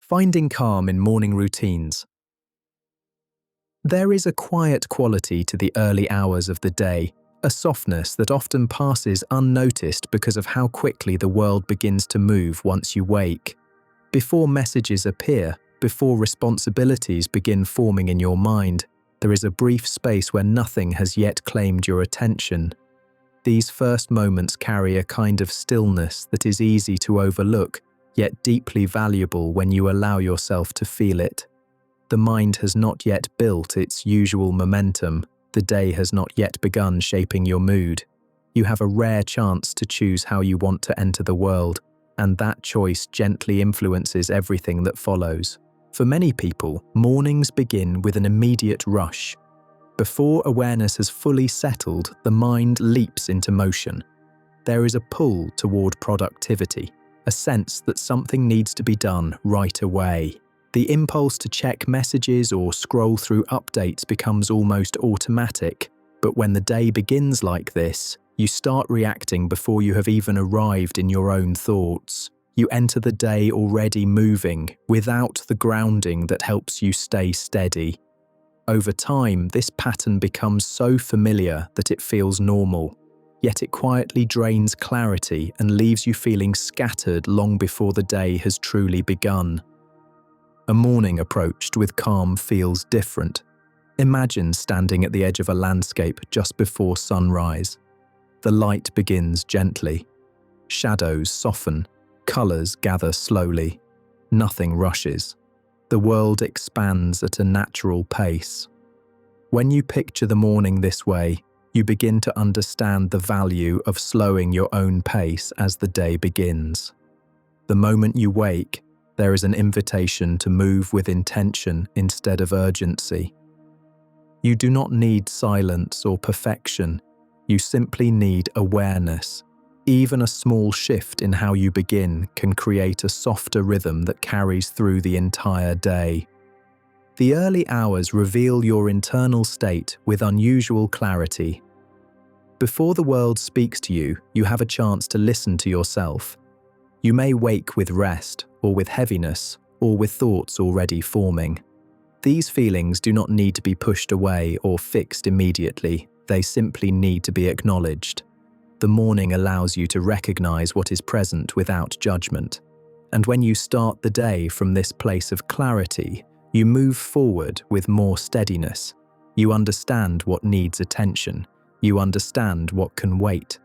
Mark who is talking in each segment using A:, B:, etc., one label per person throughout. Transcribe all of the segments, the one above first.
A: Finding calm in morning routines. There is a quiet quality to the early hours of the day, a softness that often passes unnoticed because of how quickly the world begins to move once you wake. Before messages appear, before responsibilities begin forming in your mind, there is a brief space where nothing has yet claimed your attention. These first moments carry a kind of stillness that is easy to overlook, yet deeply valuable when you allow yourself to feel it. The mind has not yet built its usual momentum. The day has not yet begun shaping your mood. You have a rare chance to choose how you want to enter the world, and that choice gently influences everything that follows. For many people, mornings begin with an immediate rush. Before awareness has fully settled, the mind leaps into motion. There is a pull toward productivity, a sense that something needs to be done right away. The impulse to check messages or scroll through updates becomes almost automatic, but when the day begins like this, you start reacting before you have even arrived in your own thoughts. You enter the day already moving, without the grounding that helps you stay steady. Over time, this pattern becomes so familiar that it feels normal. Yet it quietly drains clarity and leaves you feeling scattered long before the day has truly begun. A morning approached with calm feels different. Imagine standing at the edge of a landscape just before sunrise. The light begins gently. Shadows soften, colors gather slowly. Nothing rushes. The world expands at a natural pace. When you picture the morning this way, you begin to understand the value of slowing your own pace as the day begins. The moment you wake, there is an invitation to move with intention instead of urgency. You do not need silence or perfection. You simply need awareness. Even a small shift in how you begin can create a softer rhythm that carries through the entire day. The early hours reveal your internal state with unusual clarity. Before the world speaks to you, you have a chance to listen to yourself. You may wake with rest, or with heaviness, or with thoughts already forming. These feelings do not need to be pushed away or fixed immediately. They simply need to be acknowledged. The morning allows you to recognize what is present without judgment. And when you start the day from this place of clarity, you move forward with more steadiness. You understand what needs attention. You understand what can wait.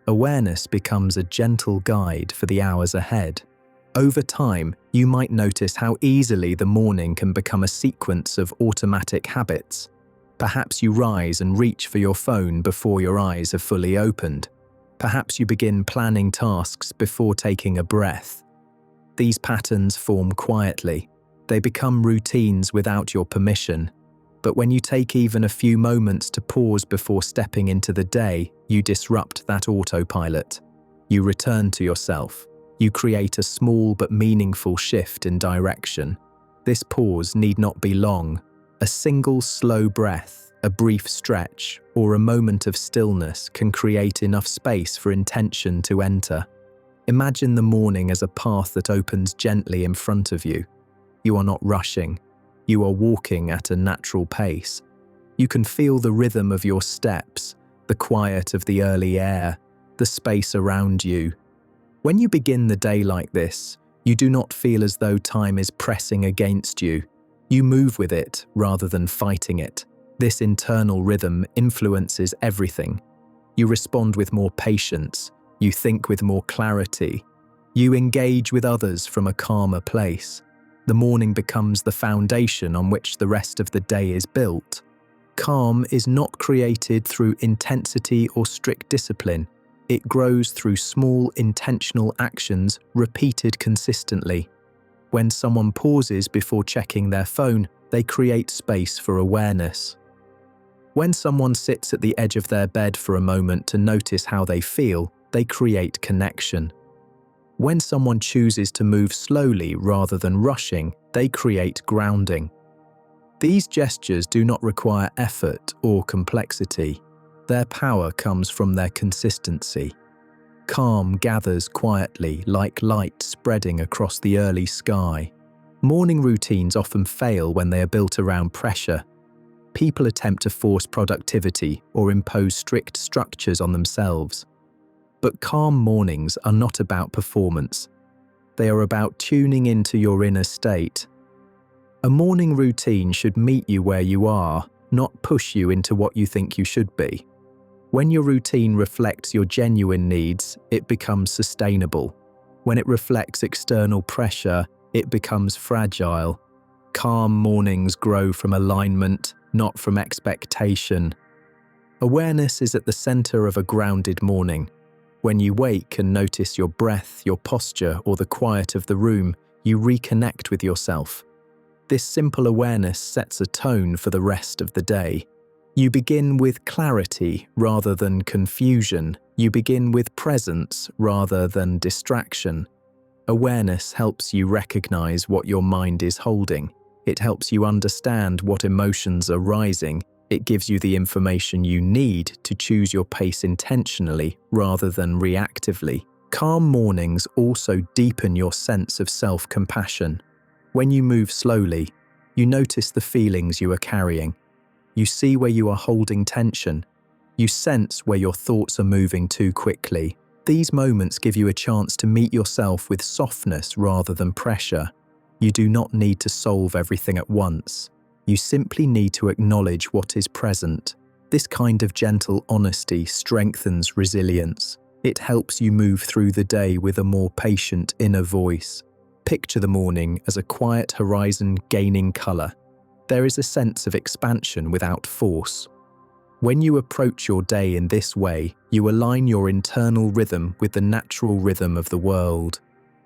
A: Awareness becomes a gentle guide for the hours ahead. Over time, you might notice how easily the morning can become a sequence of automatic habits. Perhaps you rise and reach for your phone before your eyes have fully opened. Perhaps you begin planning tasks before taking a breath. These patterns form quietly. They become routines without your permission. But when you take even a few moments to pause before stepping into the day, you disrupt that autopilot. You return to yourself. You create a small but meaningful shift in direction. This pause need not be long. A single slow breath, a brief stretch, or a moment of stillness can create enough space for intention to enter. Imagine the morning as a path that opens gently in front of you. You are not rushing. You are walking at a natural pace. You can feel the rhythm of your steps, the quiet of the early air, the space around you. When you begin the day like this, you do not feel as though time is pressing against you. You move with it rather than fighting it. This internal rhythm influences everything. You respond with more patience. You think with more clarity. You engage with others from a calmer place. The morning becomes the foundation on which the rest of the day is built. Calm is not created through intensity or strict discipline. It grows through small, intentional actions repeated consistently. When someone pauses before checking their phone, they create space for awareness. When someone sits at the edge of their bed for a moment to notice how they feel, they create connection. When someone chooses to move slowly rather than rushing, they create grounding. These gestures do not require effort or complexity. Their power comes from their consistency. Calm gathers quietly like light spreading across the early sky. Morning routines often fail when they are built around pressure. People attempt to force productivity or impose strict structures on themselves. But calm mornings are not about performance. They are about tuning into your inner state. A morning routine should meet you where you are, not push you into what you think you should be. When your routine reflects your genuine needs, it becomes sustainable. When it reflects external pressure, it becomes fragile. Calm mornings grow from alignment, not from expectation. Awareness is at the center of a grounded morning. When you wake and notice your breath, your posture, or the quiet of the room, you reconnect with yourself. This simple awareness sets a tone for the rest of the day. You begin with clarity rather than confusion. You begin with presence rather than distraction. Awareness helps you recognize what your mind is holding. It helps you understand what emotions are rising. It gives you the information you need to choose your pace intentionally rather than reactively. Calm mornings also deepen your sense of self-compassion. When you move slowly, you notice the feelings you are carrying. You see where you are holding tension. You sense where your thoughts are moving too quickly. These moments give you a chance to meet yourself with softness rather than pressure. You do not need to solve everything at once. You simply need to acknowledge what is present. This kind of gentle honesty strengthens resilience. It helps you move through the day with a more patient inner voice. Picture the morning as a quiet horizon gaining color. There is a sense of expansion without force. When you approach your day in this way, you align your internal rhythm with the natural rhythm of the world.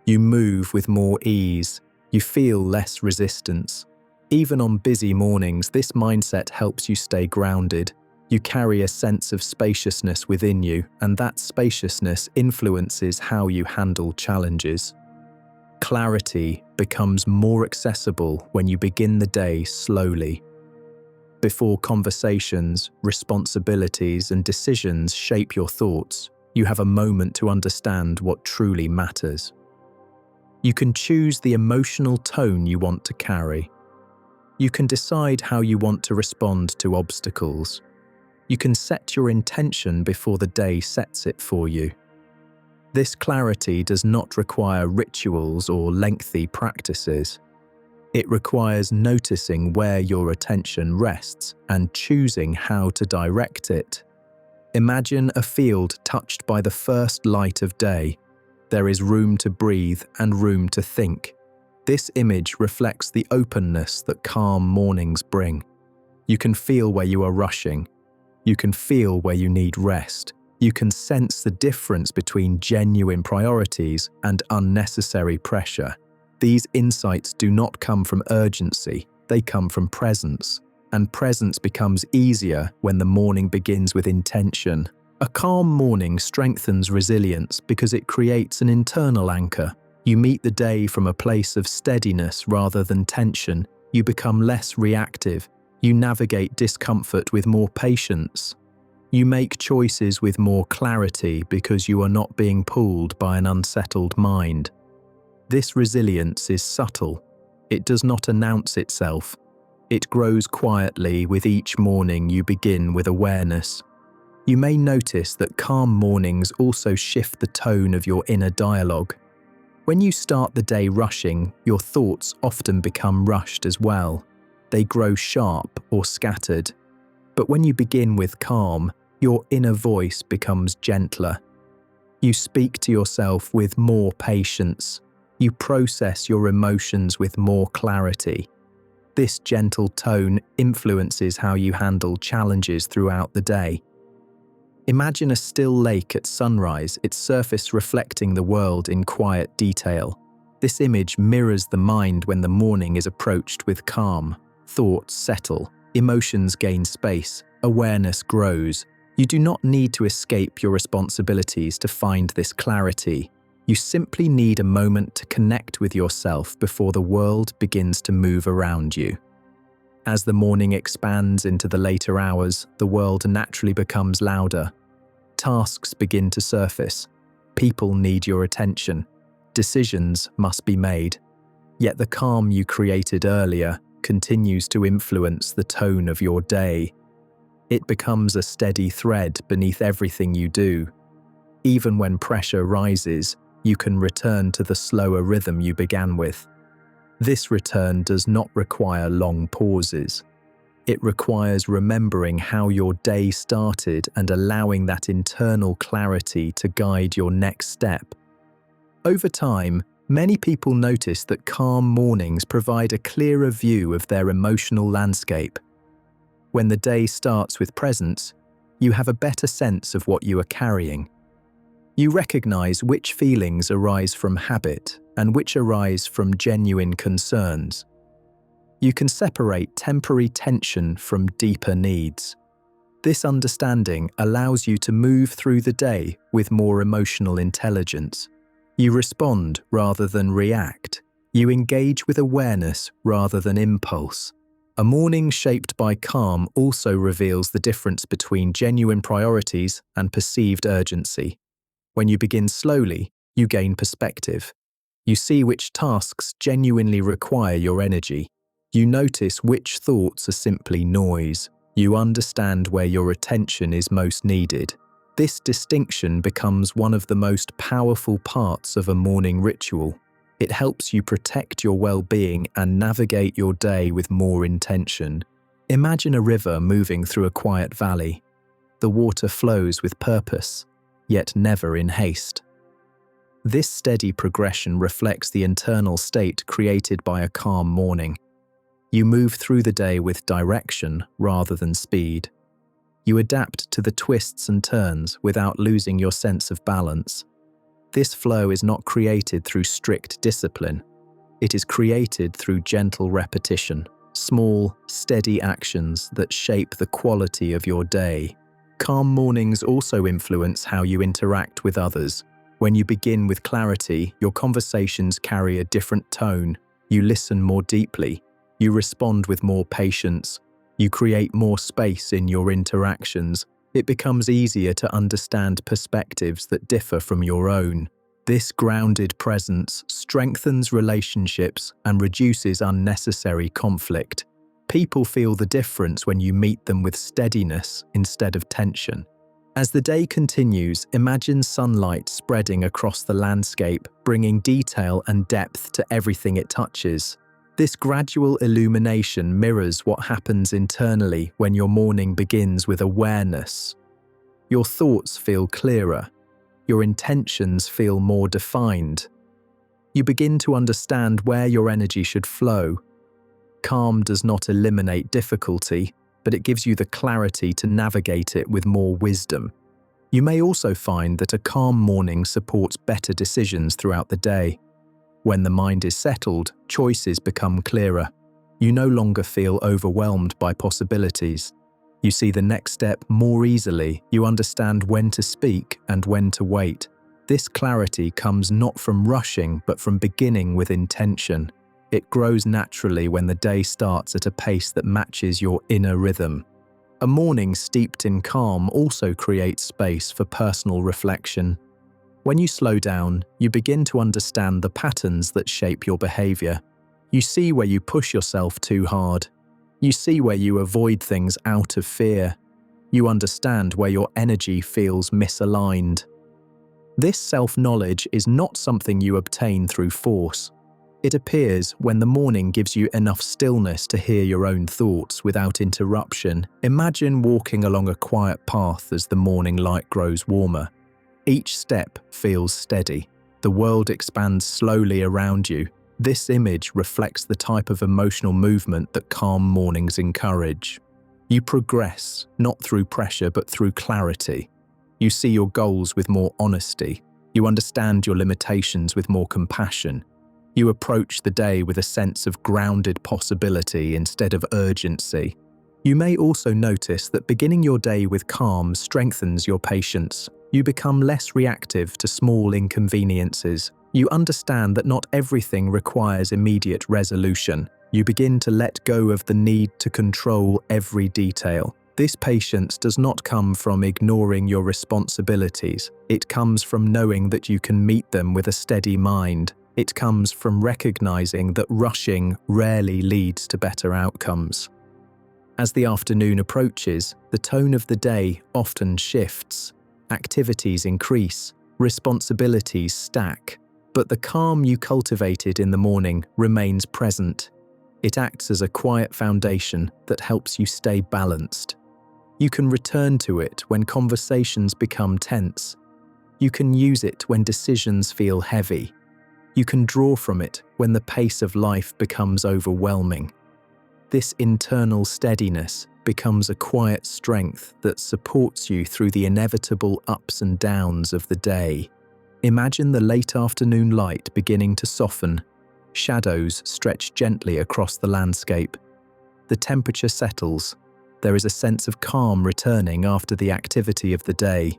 A: You move with more ease. You feel less resistance. Even on busy mornings, this mindset helps you stay grounded. You carry a sense of spaciousness within you, and that spaciousness influences how you handle challenges. Clarity becomes more accessible when you begin the day slowly. Before conversations, responsibilities, and decisions shape your thoughts, you have a moment to understand what truly matters. You can choose the emotional tone you want to carry. You can decide how you want to respond to obstacles. You can set your intention before the day sets it for you. This clarity does not require rituals or lengthy practices. It requires noticing where your attention rests and choosing how to direct it. Imagine a field touched by the first light of day. There is room to breathe and room to think. This image reflects the openness that calm mornings bring. You can feel where you are rushing. You can feel where you need rest. You can sense the difference between genuine priorities and unnecessary pressure. These insights do not come from urgency, they come from presence. And presence becomes easier when the morning begins with intention. A calm morning strengthens resilience because it creates an internal anchor. You meet the day from a place of steadiness rather than tension. You become less reactive. You navigate discomfort with more patience. You make choices with more clarity because you are not being pulled by an unsettled mind. This resilience is subtle. It does not announce itself. It grows quietly with each morning you begin with awareness. You may notice that calm mornings also shift the tone of your inner dialogue. When you start the day rushing, your thoughts often become rushed as well. They grow sharp or scattered. But when you begin with calm, your inner voice becomes gentler. You speak to yourself with more patience. You process your emotions with more clarity. This gentle tone influences how you handle challenges throughout the day. Imagine a still lake at sunrise, its surface reflecting the world in quiet detail. This image mirrors the mind when the morning is approached with calm. Thoughts settle, emotions gain space, awareness grows. You do not need to escape your responsibilities to find this clarity. You simply need a moment to connect with yourself before the world begins to move around you. As the morning expands into the later hours, the world naturally becomes louder. Tasks begin to surface. People need your attention. Decisions must be made. Yet the calm you created earlier continues to influence the tone of your day. It becomes a steady thread beneath everything you do. Even when pressure rises, you can return to the slower rhythm you began with. This return does not require long pauses. It requires remembering how your day started and allowing that internal clarity to guide your next step. Over time, many people notice that calm mornings provide a clearer view of their emotional landscape. When the day starts with presence, you have a better sense of what you are carrying. You recognize which feelings arise from habit and which arise from genuine concerns. You can separate temporary tension from deeper needs. This understanding allows you to move through the day with more emotional intelligence. You respond rather than react. You engage with awareness rather than impulse. A morning shaped by calm also reveals the difference between genuine priorities and perceived urgency. When you begin slowly, you gain perspective. You see which tasks genuinely require your energy. You notice which thoughts are simply noise. You understand where your attention is most needed. This distinction becomes one of the most powerful parts of a morning ritual. It helps you protect your well-being and navigate your day with more intention. Imagine a river moving through a quiet valley. The water flows with purpose, yet never in haste. This steady progression reflects the internal state created by a calm morning. You move through the day with direction rather than speed. You adapt to the twists and turns without losing your sense of balance. This flow is not created through strict discipline. It is created through gentle repetition, small, steady actions that shape the quality of your day. Calm mornings also influence how you interact with others. When you begin with clarity, your conversations carry a different tone. You listen more deeply. You respond with more patience. You create more space in your interactions. It becomes easier to understand perspectives that differ from your own. This grounded presence strengthens relationships and reduces unnecessary conflict. People feel the difference when you meet them with steadiness instead of tension. As the day continues, imagine sunlight spreading across the landscape, bringing detail and depth to everything it touches. This gradual illumination mirrors what happens internally when your morning begins with awareness. Your thoughts feel clearer. Your intentions feel more defined. You begin to understand where your energy should flow. Calm does not eliminate difficulty, but it gives you the clarity to navigate it with more wisdom. You may also find that a calm morning supports better decisions throughout the day. When the mind is settled, choices become clearer. You no longer feel overwhelmed by possibilities. You see the next step more easily. You understand when to speak and when to wait. This clarity comes not from rushing, but from beginning with intention. It grows naturally when the day starts at a pace that matches your inner rhythm. A morning steeped in calm also creates space for personal reflection. When you slow down, you begin to understand the patterns that shape your behavior. You see where you push yourself too hard. You see where you avoid things out of fear. You understand where your energy feels misaligned. This self-knowledge is not something you obtain through force. It appears when the morning gives you enough stillness to hear your own thoughts without interruption. Imagine walking along a quiet path as the morning light grows warmer. Each step feels steady. The world expands slowly around you. This image reflects the type of emotional movement that calm mornings encourage. You progress, not through pressure but through clarity. You see your goals with more honesty. You understand your limitations with more compassion. You approach the day with a sense of grounded possibility instead of urgency. You may also notice that beginning your day with calm strengthens your patience. You become less reactive to small inconveniences. You understand that not everything requires immediate resolution. You begin to let go of the need to control every detail. This patience does not come from ignoring your responsibilities. It comes from knowing that you can meet them with a steady mind. It comes from recognizing that rushing rarely leads to better outcomes. As the afternoon approaches, the tone of the day often shifts. Activities increase, responsibilities stack, but the calm you cultivated in the morning remains present. It acts as a quiet foundation that helps you stay balanced. You can return to it when conversations become tense. You can use it when decisions feel heavy. You can draw from it when the pace of life becomes overwhelming. This internal steadiness becomes a quiet strength that supports you through the inevitable ups and downs of the day. Imagine the late afternoon light beginning to soften. Shadows stretch gently across the landscape. The temperature settles. There is a sense of calm returning after the activity of the day.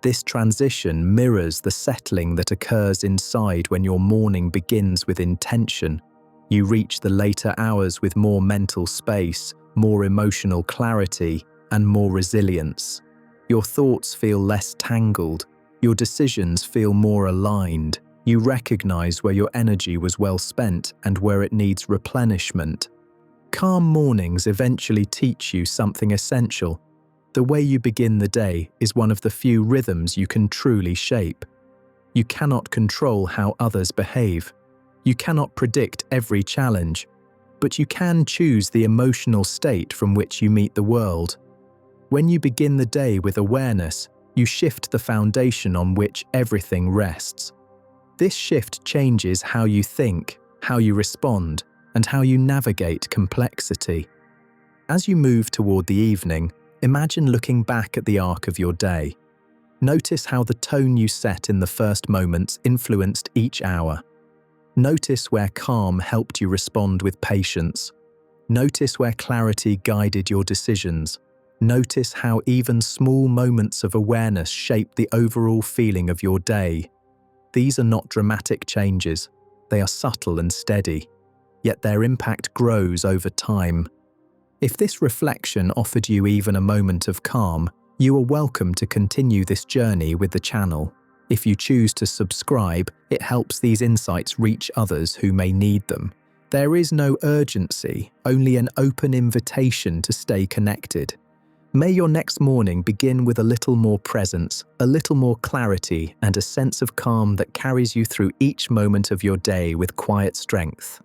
A: This transition mirrors the settling that occurs inside when your morning begins with intention. You reach the later hours with more mental space, more emotional clarity, and more resilience. Your thoughts feel less tangled. Your decisions feel more aligned. You recognize where your energy was well spent and where it needs replenishment. Calm mornings eventually teach you something essential. The way you begin the day is one of the few rhythms you can truly shape. You cannot control how others behave. You cannot predict every challenge, but you can choose the emotional state from which you meet the world. When you begin the day with awareness, you shift the foundation on which everything rests. This shift changes how you think, how you respond, and how you navigate complexity. As you move toward the evening, imagine looking back at the arc of your day. Notice how the tone you set in the first moments influenced each hour. Notice where calm helped you respond with patience. Notice where clarity guided your decisions. Notice how even small moments of awareness shape the overall feeling of your day. These are not dramatic changes. They are subtle and steady, yet their impact grows over time. If this reflection offered you even a moment of calm, you are welcome to continue this journey with the channel. If you choose to subscribe, it helps these insights reach others who may need them. There is no urgency, only an open invitation to stay connected. May your next morning begin with a little more presence, a little more clarity, and a sense of calm that carries you through each moment of your day with quiet strength.